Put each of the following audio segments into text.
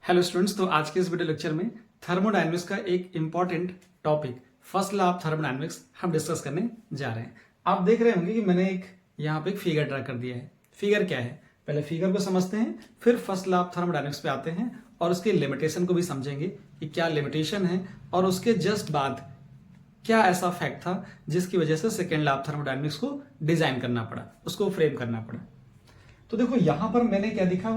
Hello students, तो आज के इस वीडियो लेक्चर में थर्मोडायनेमिक्स का एक important topic first law of thermodynamics हम डिस्कस करने जा रहे हैं। आप देख रहे होंगे कि मैंने यहाँ पे एक फिगर ड्रा कर दिया है। फिगर क्या है, पहले फिगर को समझते हैं, फिर फर्स्ट लॉ ऑफ थर्मोडायनेमिक्स पे आते हैं और उसके लिमिटेशन को भी समझेंगे कि क्या लिमिटेशन है और उसके जस्ट बाद क्या ऐसा फैक्ट था जिसकी वजह से सेकेंड लॉ ऑफ थर्मोडायनेमिक्स को डिजाइन करना पड़ा, उसको फ्रेम करना पड़ा। तो देखो यहां पर मैंने क्या लिखा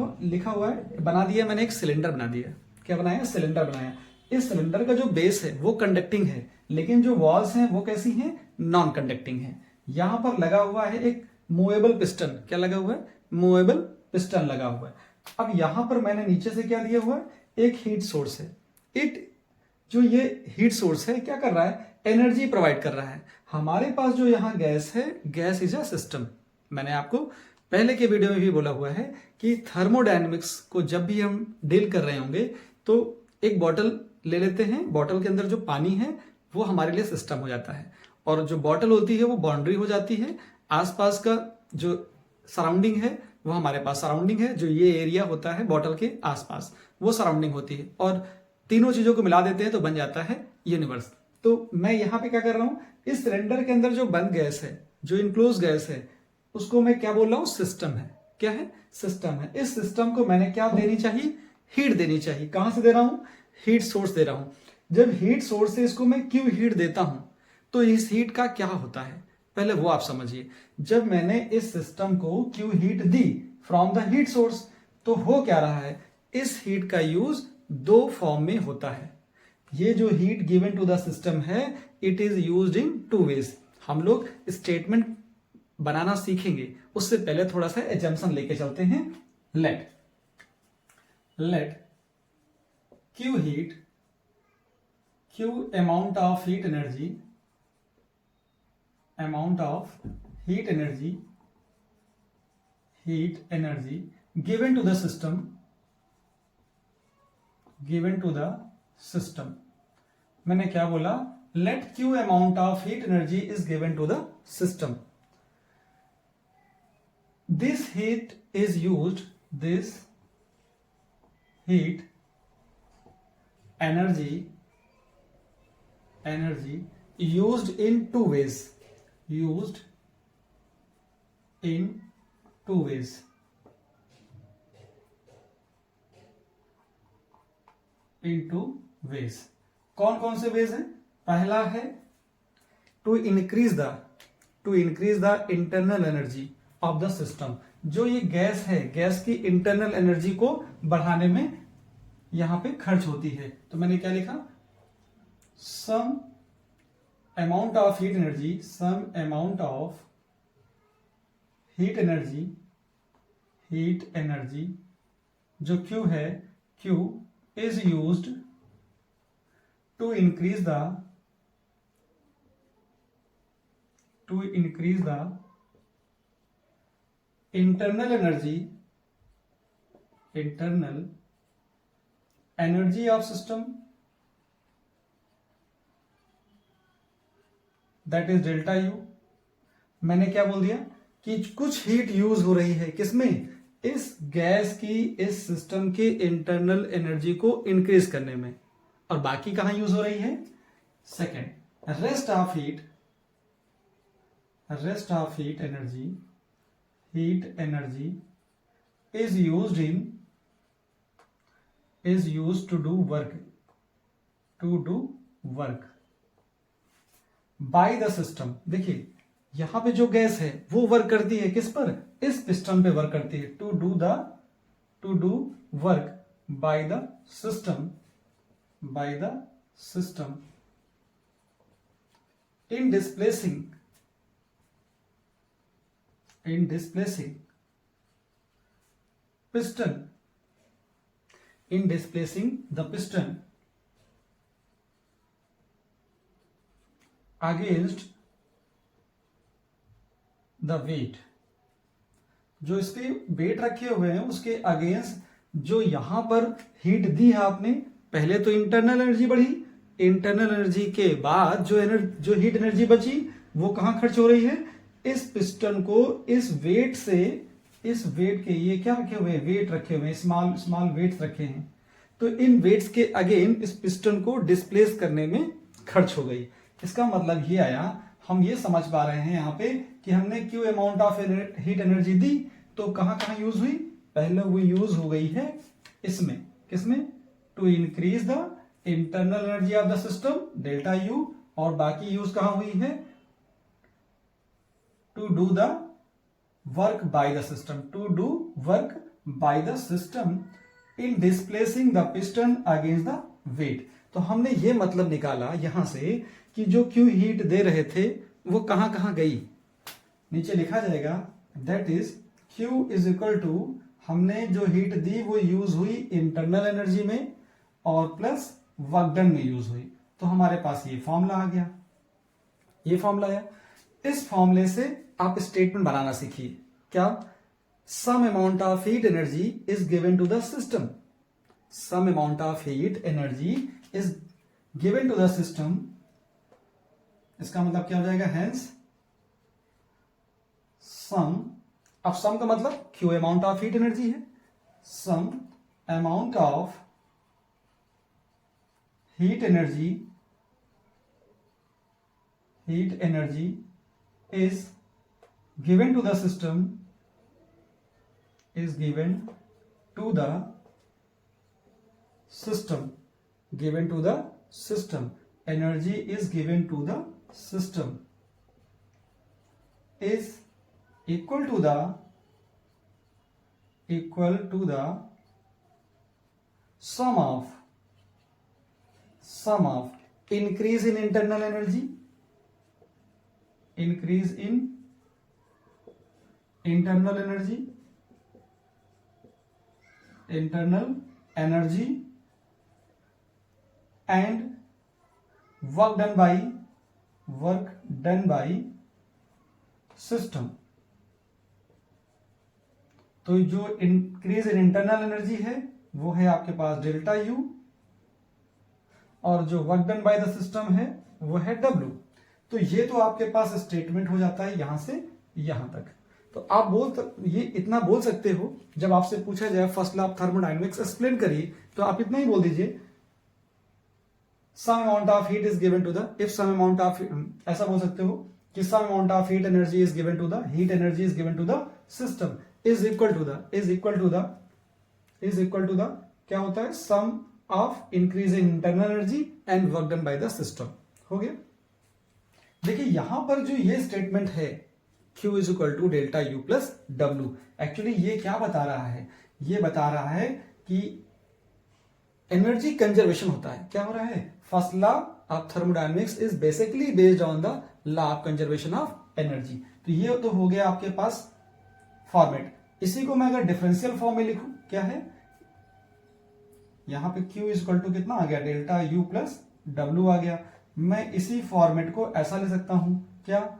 हुआ है, बना दिया मैंने एक सिलेंडर बना दिया। क्या बनाया? सिलेंडर बनाया। इस सिलेंडर का जो बेस है वो कंडक्टिंग है, लेकिन जो वॉल्स हैं वो कैसी हैं? नॉन कंडक्टिंग है। यहां पर लगा हुआ है एक मूवेबल पिस्टन। क्या लगा हुआ है? मूवेबल पिस्टन लगा हुआ है। अब यहां पर मैंने नीचे से क्या दिया हुआ है? एक हीट सोर्स है। जो ये हीट सोर्स है क्या कर रहा है? एनर्जी प्रोवाइड कर रहा है। हमारे पास जो यहाँ गैस है, गैस इज अ सिस्टम। मैंने आपको पहले के वीडियो में भी बोला हुआ है कि थर्मोडायनेमिक्स को जब भी हम डील कर रहे होंगे तो एक बॉटल ले लेते हैं, बॉटल के अंदर जो पानी है वो हमारे लिए सिस्टम हो जाता है, और जो बॉटल होती है वो बाउंड्री हो जाती है। आसपास का जो सराउंडिंग है वो हमारे पास सराउंडिंग है, जो ये एरिया होता है बॉटल के आसपास वो सराउंडिंग होती है, और तीनों चीजों को मिला देते हैं तो बन जाता है यूनिवर्स। तो मैं यहाँ पे क्या कर रहा हूं, इस सिलेंडर के अंदर जो बंद गैस है, जो इनक्लोज गैस है, उसको मैं क्या बोल रहा हूं? सिस्टम है। क्या है? सिस्टम है। इस सिस्टम को मैंने क्या देनी चाहिए? हीट देनी चाहिए। कहां से दे रहा हूं? हीट सोर्स दे रहा हूं। जब हीट सोर्स से इसको मैं क्यों हीट देता हूं, तो इस हीट का क्या होता है पहले वो आप समझिए। जब मैंने इस सिस्टम को क्यों heat the from the heat source, तो हो क्या रहा है? इस हीट का यूज दो फॉर्म में होता है। ये जो heat given to the system है, it is used in two ways. हम लोग स्टेटमेंट बनाना सीखेंगे, उससे पहले थोड़ा सा एजम्पशन लेके चलते हैं। Let Q heat, Q amount of heat energy, heat energy given to the system. मैंने क्या बोला? Let Q amount of heat energy is given to the system. This heat energy used in two ways. कौन कौन से veg हैं? पहला है to increase the internal energy of the system. जो ये गैस है, गैस की इंटरनल एनर्जी को बढ़ाने में यहां पे खर्च होती है। तो मैंने क्या लिखा? Some amount of heat energy जो Q है, Q is used to increase the internal energy of system, that is delta U। मैंने क्या बोल दिया कि कुछ हीट यूज हो रही है, किसमें? इस गैस की, इस सिस्टम की इंटरनल एनर्जी को इंक्रीज करने में, और बाकी कहां यूज हो रही है? Second, rest of heat energy is used to do work by the system। देखिए यहां पे जो गैस है वो वर्क करती है किस पर? इस पिस्टन पे वर्क करती है। To do work by the system in displacing the piston against the weight। जो इसके वेट रखे हुए हैं उसके अगेंस्ट जो यहां पर हीट दी है आपने, पहले तो इंटरनल एनर्जी बढ़ी, इंटरनल एनर्जी के बाद जो हीट एनर्जी बची वो कहां खर्च हो रही है? इस पिस्टन को इस वेट से, इस वेट के, ये क्या रखे हुए हैं? वेट रखे हुए हैं, स्मॉल वेट्स रखे हैं। तो इन वेट्स के अगेन इस पिस्टन को डिस्प्लेस करने में खर्च हो गई। इसका मतलब ये आया, हम ये समझ पा रहे हैं यहाँ पे कि हमने Q amount of heat energy दी तो कहां कहां यूज हुई, पहले वो यूज हो गई है इसमें, किसमें, to increase the internal energy of the system delta U, और बाकी यूज कहां हुई है, to do the work by the system, to do work by the system in displacing the piston against the weight. तो हमने ये मतलब निकाला यहां से कि जो क्यू हीट दे रहे थे वो कहां कहां गई, नीचे लिखा जाएगा that is Q is equal to, हमने जो हीट दी वो यूज हुई इंटरनल एनर्जी में और प्लस वर्क डन में यूज हुई। तो हमारे पास ये फॉर्मूला आ गया, ये फॉर्मूला आया। इस फॉर्मूले से आप स्टेटमेंट बनाना सीखिए, क्या, some amount of heat energy is given to the system, some amount of heat energy is given to the system. इसका मतलब क्या हो जाएगा, हेंस सम, अब सम का मतलब Q amount of heat energy है, some amount of heat energy is given to the system, is given to the system, given to the system, energy is given to the system, is equal to the sum of increase in internal energy, increase in internal energy and work done by system। तो जो increase in internal energy है वो है आपके पास delta U, और जो work done by the system है वो है डब्ल्यू। तो ये तो आपके पास स्टेटमेंट हो जाता है यहां से यहां तक। तो आप ये इतना बोल सकते हो, जब आपसे पूछा जाए first law of thermodynamics explain करिए तो आप इतना ही बोल दीजिए, some amount of heat is given to the, if some amount of, ऐसा बोल सकते हो कि some amount of heat energy is given to the, heat energy is given to the system is equal to the क्या होता है, sum of increase in internal energy and work done by the system. हो गया। देखिए यहां पर जो ये स्टेटमेंट है Q is equal to delta U plus W, actually ये क्या बता रहा है, ये बता रहा है कि एनर्जी कंजर्वेशन होता है। क्या हो रहा है, first law of thermodynamics is basically based on the law of conservation of energy. तो ये तो हो गया आपके पास फॉर्मेट। इसी को मैं अगर डिफरेंशियल फॉर्म में लिखूं, क्या है, यहां पे Q इज इक्वल टू कितना आ गया, डेल्टा यू प्लस डब्ल्यू आ गया। मैं इसी फॉर्मेट को ऐसा ले सकता हूं, क्या,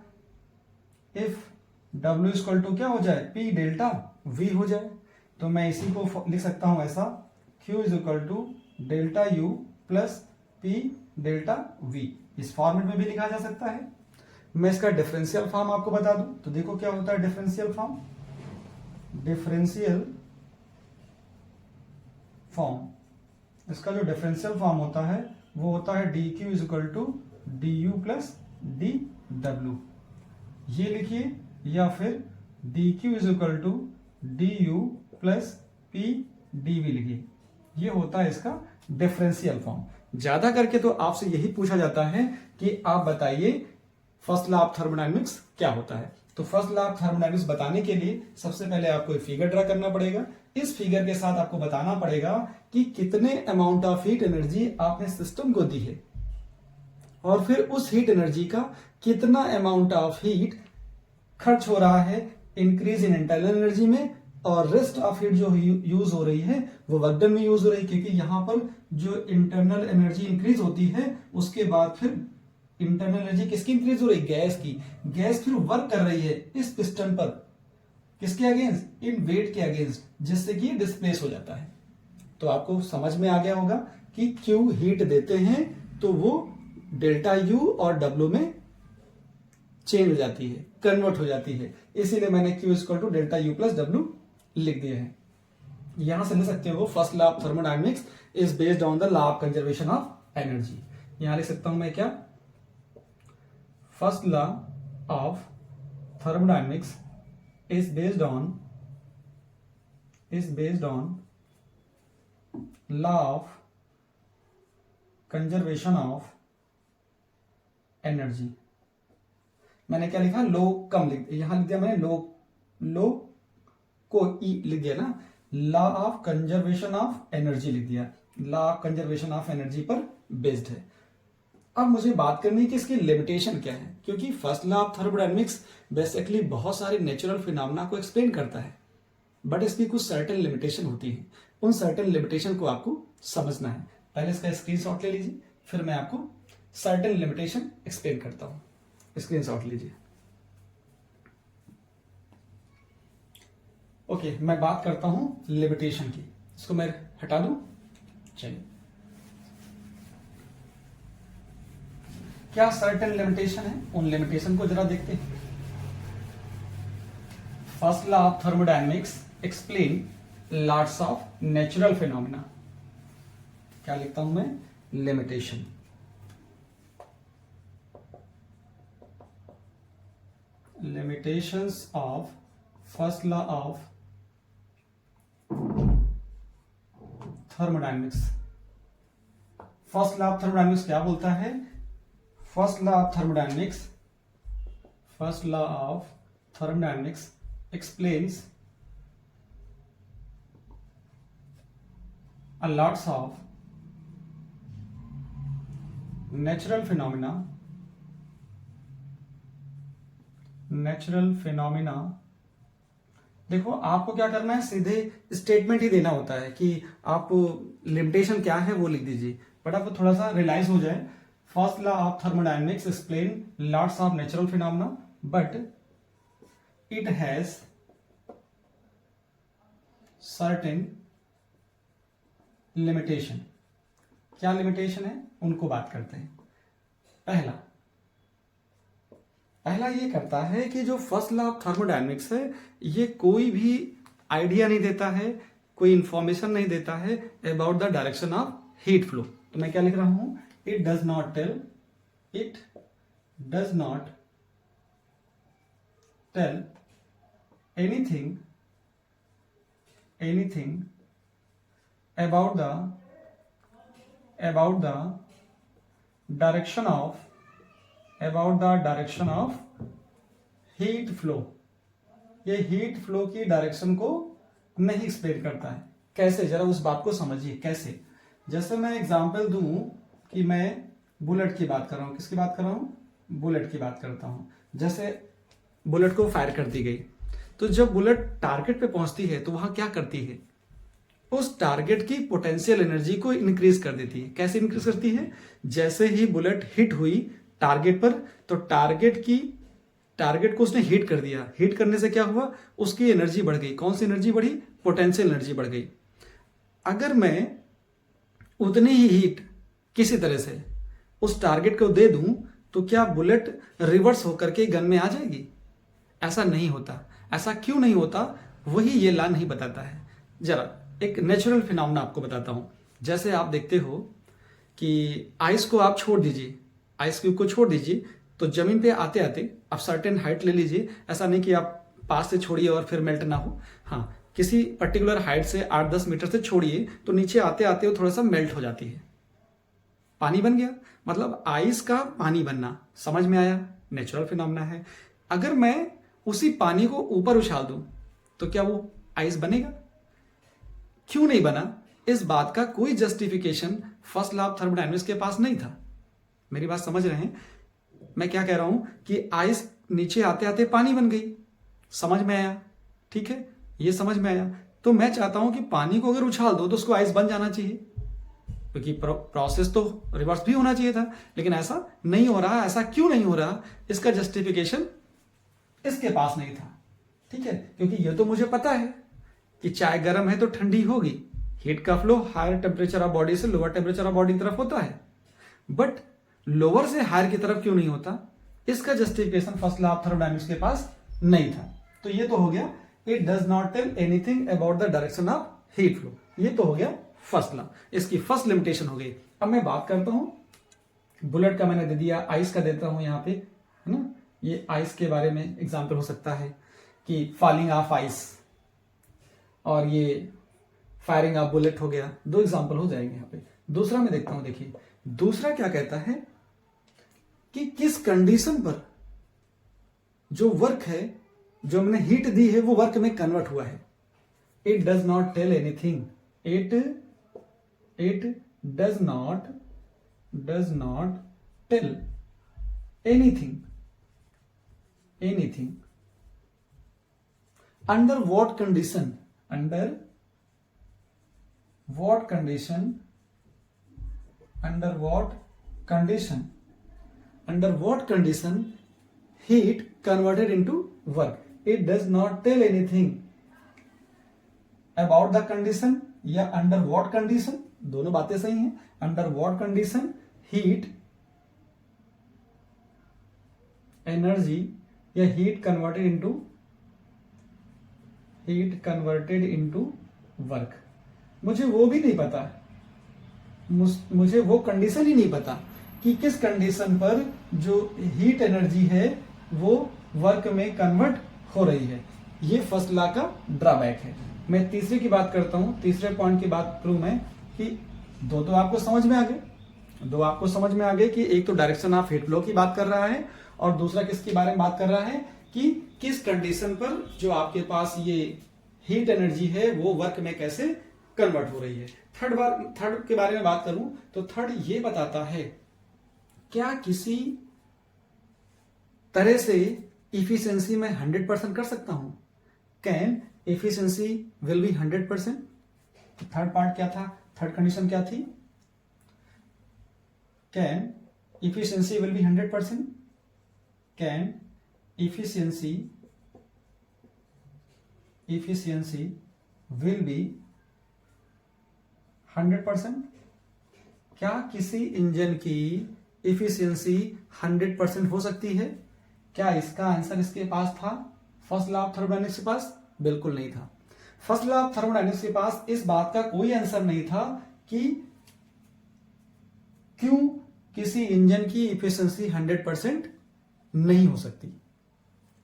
इफ W इक्वल टू क्या हो जाए, P डेल्टा V हो जाए। तो मैं इसी को लिख सकता हूं ऐसा, Q is equal to delta U plus P delta V। इस फॉर्मेट में भी लिखा जा सकता है। मैं इसका डिफरेंशियल फॉर्म आपको बता दूं तो देखो क्या होता है डिफरेंशियल फॉर्म, इसका जो डिफरेंशियल फॉर्म होता है वो होता है D Q is equal to D U plus D W, ये लिखिए, या फिर D Q is equal to D U plus P D V लिखिए। ये होता है इसका डिफरेंशियल फॉर्म। ज्यादा करके तो आपसे यही पूछा जाता है कि आप बताइए फर्स्ट लॉ ऑफ थर्मोडायनेमिक्स क्या होता है। तो फर्स्ट लॉ ऑफ थर्मोडायनेमिक्स बताने के लिए सबसे पहले आपको एक फिगर ड्रा करना पड़ेगा। इस फिगर के साथ आपको बताना पड़ेगा कि कितने अमाउंट ऑफ हीट एनर्जी आपने सिस्टम को दी है, और फिर उस हीट एनर्जी का कितना अमाउंट ऑफ हीट खर्च हो रहा है इंक्रीज इन इंटरनल एनर्जी में, और रेस्ट ऑफ हीट जो यूज हो रही है वो वर्क डन में यूज हो रही है। क्योंकि यहां पर जो इंटरनल एनर्जी इंक्रीज होती है उसके बाद फिर इंटरनल एनर्जी किसकी इंक्रीज हो रही है, गैस की। गैस फिर वर्क कर रही है इस पिस्टन पर, किसके अगेंस्ट, इन वेट के अगेंस्ट, जिससे कि डिस्प्लेस हो जाता है। तो आपको समझ में आ गया होगा कि क्यू हीट देते हैं तो वो डेल्टा यू और डब्ल्यू में चेंज हो जाती है, कन्वर्ट हो जाती है। इसीलिए मैंने Q equal to delta U plus W लिख दिया है। यहां से ले सकते हो first law of thermodynamics is based on the law of conservation of energy. यहां लिख सकता हूं मैं क्या, first law of thermodynamics is based on law of conservation of energy. मैंने क्या लिखा, लो कम लिख, यहां लिख दिया मैंने लो को ई लिख दिया ना, law of conservation of energy लिख दिया, law of conservation of energy पर बेस्ड है। अब मुझे बात करनी है कि इसकी लिमिटेशन क्या है, क्योंकि first law of thermodynamics basically बहुत सारे नेचुरल फिनोमेना को एक्सप्लेन करता है, बट इसकी कुछ सर्टेन लिमिटेशन होती है। उन सर्टेन लिमिटेशन को आपको समझना है। पहले इसका स्क्रीनशॉट ले लीजिए, फिर मैं आपको सर्टेन लिमिटेशन एक्सप्लेन करता हूं। स्क्रीनशॉट लीजिए। ओके, मैं बात करता हूं लिमिटेशन की। इसको मैं हटा दूं। चलिए, क्या सर्टेन लिमिटेशन है, उन लिमिटेशन को जरा देखते हैं। First law of thermodynamics explain lots of natural phenomena. क्या लिखता हूं मैं, limitation. limitations of first law of thermodynamics। First law of thermodynamics क्या बोलता है, first law of thermodynamics explains a lots of natural phenomena। देखो, आपको क्या करना है, सीधे स्टेटमेंट ही देना होता है कि आप लिमिटेशन क्या है वो लिख दीजिए, बट आपको थोड़ा सा रियलाइज हो जाए। First law of thermodynamics explain lots of natural phenomena but it has certain limitation. क्या लिमिटेशन है, उनको बात करते हैं। पहला ये करता है कि जो फर्स्ट लॉ ऑफ थर्मोडायनेमिक्स है, ये कोई भी आइडिया नहीं देता है, कोई इंफॉर्मेशन नहीं देता है about the direction of heat flow. तो मैं क्या लिख रहा हूं, it does not tell anything about the direction of heat flow. ये हीट फ्लो की डायरेक्शन को नहीं एक्सप्लेन करता है। कैसे, जरा उस बात को समझिए कैसे। जैसे मैं एग्जांपल दूं कि मैं बुलेट की बात कर रहा हूं, किसकी बात कर रहा हूं, बुलेट की बात करता हूं। जैसे बुलेट को फायर कर दी गई, तो जब बुलेट टारगेट पे पहुंचती है तो वहां क्या करती है, उस टारगेट की पोटेंशियल एनर्जी को इंक्रीज कर देती है। कैसे इंक्रीज करती है, जैसे ही बुलेट हिट हुई टारगेट पर, तो टारगेट को उसने हिट कर दिया। हिट करने से क्या हुआ, उसकी एनर्जी बढ़ गई। कौन सी एनर्जी बढ़ी, पोटेंशियल एनर्जी बढ़ गई। अगर मैं उतनी ही हीट किसी तरह से उस टारगेट को दे दूं, तो क्या बुलेट रिवर्स होकर के गन में आ जाएगी? ऐसा नहीं होता। ऐसा क्यों नहीं होता, वही ये लॉ नहीं बताता है। जरा एक नेचुरल फिनोमेना आपको बताता हूं। जैसे आप देखते हो कि आइस को आप छोड़ दीजिए, आइस क्यूब को छोड़ दीजिए, तो जमीन पे आते आते आप सर्टेन हाइट ले लीजिए। ऐसा नहीं कि आप पास से छोड़िए और फिर मेल्ट ना हो। हाँ, किसी पर्टिकुलर हाइट से 8-10 मीटर से छोड़िए, तो नीचे आते आते वो थोड़ा सा मेल्ट हो जाती है, पानी बन गया। मतलब आइस का पानी बनना, समझ में आया, नेचुरल फिनोमेना है। अगर मैं उसी पानी को ऊपर उछाल दूं, तो क्या वो आइस बनेगा? क्यों नहीं बना, इस बात का कोई justification first law of thermodynamics के पास नहीं था। मेरी बात समझ रहे हैं? मैं क्या कह रहा हूं कि आइस नीचे आते आते पानी बन गई। समझ में आया? ठीक है, ये समझ में आया। तो मैं चाहता हूं कि पानी को अगर उछाल दो तो उसको आइस बन जाना चाहिए, क्योंकि प्रोसेस तो रिवर्स भी होना चाहिए था, लेकिन ऐसा नहीं हो रहा। ऐसा क्यों नहीं हो रहा, इसका जस्टिफिकेशन इसके पास नहीं था। ठीक है, क्योंकि ये तो मुझे पता है कि चाय गर्म है तो ठंडी होगी। हीट का flow higher temperature of body से लोअर टेम्परेचर ऑफ बॉडी की तरफ होता है, बट लोअर से हायर की तरफ क्यों नहीं होता, इसका justification first law of thermodynamics के पास नहीं था। तो ये तो हो गया, it does not tell anything about the direction of heat flow. ये तो हो गया फर्स्ट लॉ, इसकी फर्स्ट लिमिटेशन हो गई। अब मैं बात करता हूं बुलेट का, मैंने दे दिया, आइस का देता हूं यहां पे, है ना। ये आइस के बारे में एग्जांपल हो सकता है कि फॉलिंग ऑफ आइस, और ये फायरिंग ऑफ बुलेट हो गया, दो एग्जांपल हो जाएंगे यहां पे। दूसरा मैं देखता हूं, देखिए दूसरा क्या कहता है कि किस कंडीशन पर जो वर्क है, जो मैंने हीट दी है, वो वर्क में कन्वर्ट हुआ है। It does not tell anything, it does not tell anything under what condition, under what condition heat converted into work. It does not tell anything about the condition या under what condition, दोनों बातें सही हैं। under what condition heat energy या heat converted into work। मुझे वो भी नहीं पता, मुझे वो कंडीशन ही नहीं पता कि किस कंडीशन पर जो हीट एनर्जी है वो वर्क में कन्वर्ट हो रही है। ये फर्स्ट लॉ का ड्रॉबैक है। मैं तीसरे की बात करता हूं, तीसरे पॉइंट की बात करूं मैं कि दो तो आपको समझ में आ गए कि एक तो डायरेक्शन ऑफ हीट फ्लो की बात कर रहा है, और दूसरा किसके बारे में बात कर रहा है कि किस कंडीशन पर जो आपके पास ये हीट एनर्जी है वो वर्क में कैसे कन्वर्ट हो रही है। थर्ड के बारे में बात करूं तो थर्ड ये बताता है क्या किसी तरह से इफिशियंसी में 100% कर सकता हूं। Can efficiency will be 100%। Third part क्या था, थर्ड कंडीशन क्या थी, can efficiency will be 100%। Can efficiency will be 100%। क्या किसी इंजन की इफिशियंसी 100% हो सकती है? क्या इसका आंसर इसके पास था फर्स्ट लॉ ऑफ थर्मोडायनेमिक्स के पास? बिल्कुल नहीं था। फर्स्ट लॉ ऑफ थर्मोडायनेमिक्स के पास इस बात का कोई आंसर नहीं था कि क्यों किसी इंजन की इफिशियंसी 100% नहीं हो सकती।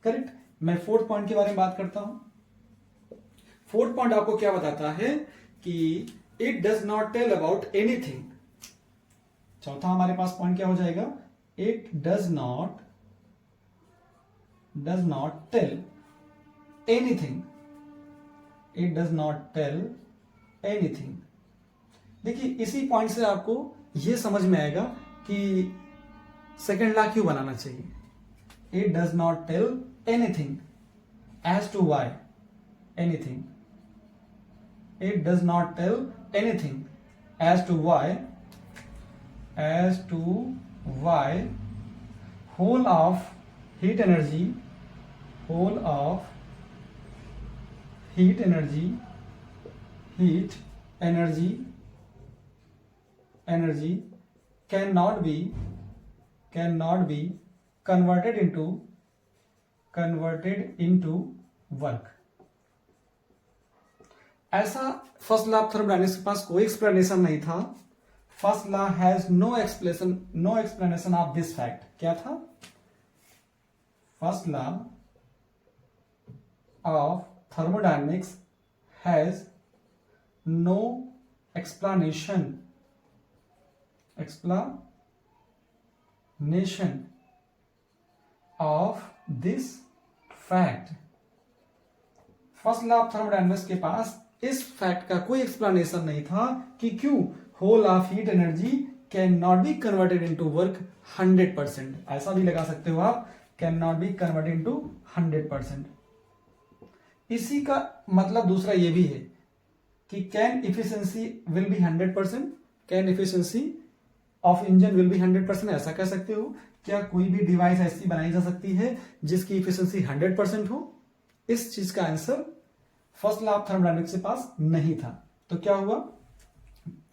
करेक्ट। मैं फोर्थ पॉइंट के बारे में बात करता हूं। फोर्थ पॉइंट आपको क्या बताता है कि it does not tell about anything. चौथा हमारे पास पॉइंट क्या हो जाएगा, it does not tell anything. It does not tell anything. देखिए इसी पॉइंट से आपको यह समझ में आएगा कि सेकेंड लॉ क्यों बनाना चाहिए। It does not tell anything as to why anything. It does not tell anything as to why whole of heat energy cannot be converted into work। ऐसा फर्स्ट लॉ ऑफ थर्मोडायनेमिक्स के पास कोई explanation नहीं था। First law has no explanation of this fact. क्या था? First law of thermodynamics has no explanation of this fact. First law of thermodynamics के पास इस फैक्ट का कोई एक्सप्लेनेशन नहीं था कि क्यों whole of heat energy can not be converted into work 100%। ऐसा भी लगा सकते हो आप, can not be converted into 100%। इसी का मतलब दूसरा ये भी है कि can efficiency will be 100%, can efficiency of engine will be 100%। ऐसा कह सकते हो। क्या कोई भी डिवाइस ऐसी बनाई जा सकती है जिसकी इफिशियंसी 100% हो? इस चीज का answer first law of thermodynamics के पास नहीं था। तो क्या हुआ,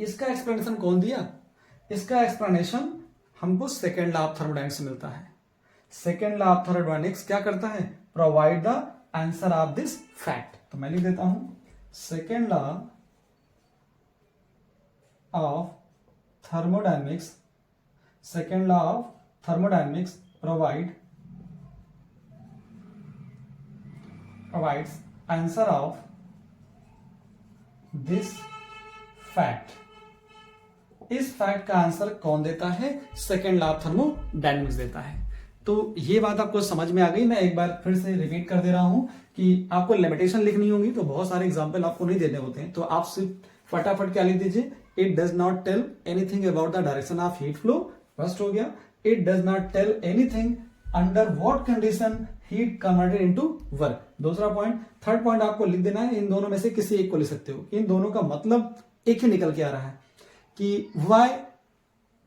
इसका एक्सप्लेनेशन कौन दिया? इसका एक्सप्लेनेशन हमको सेकेंड लॉ ऑफ थर्मोडायनेमिक्स से मिलता है। सेकेंड लॉ ऑफ थर्मोडायनेमिक्स क्या करता है? Provide the answer of this fact. तो मैं लिख देता हूं, second law of thermodynamics, second law of thermodynamics provides answer of this fact. इस फैक्ट का आंसर कौन देता है? सेकेंड लॉ ऑफ थर्मोडायनेमिक्स देता है। तो ये बात आपको समझ में आ गई। मैं एक बार फिर से रिपीट कर दे रहा हूं कि आपको लिमिटेशन लिखनी होगी तो बहुत सारे एग्जांपल आपको नहीं देने होते हैं, तो आप सिर्फ फटाफट क्या लिख दीजिए, it does not tell anything about the direction of heat flow, first हो गया। It does not tell anything under what condition heat converted into work, दूसरा पॉइंट। थर्ड पॉइंट आपको लिख देना है, इन दोनों में से किसी एक को लिख सकते हो, इन दोनों का मतलब एक ही निकल के आ रहा है कि why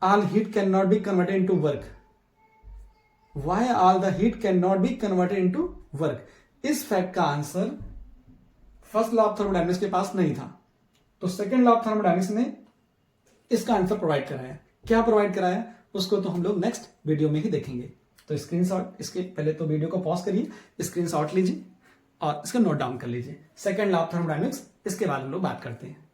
all heat can not be converted into work, why all the heat can not be converted into work. इस फैक्ट का answer first law of thermodynamics के पास नहीं था, तो सेकंड लॉ ऑफ थर्मोडायनेमिक्स ने इसका आंसर प्रोवाइड कराया। क्या प्रोवाइड कराया उसको तो हम लोग नेक्स्ट वीडियो में ही देखेंगे। तो स्क्रीनशॉट, इसके पहले तो वीडियो को पॉज करिए, स्क्रीनशॉट लीजिए और इसका नोट डाउन कर लीजिए। सेकंड लॉ ऑफ थर्मोडायनेमिक्स, इसके बाद हम लोग बात करते हैं।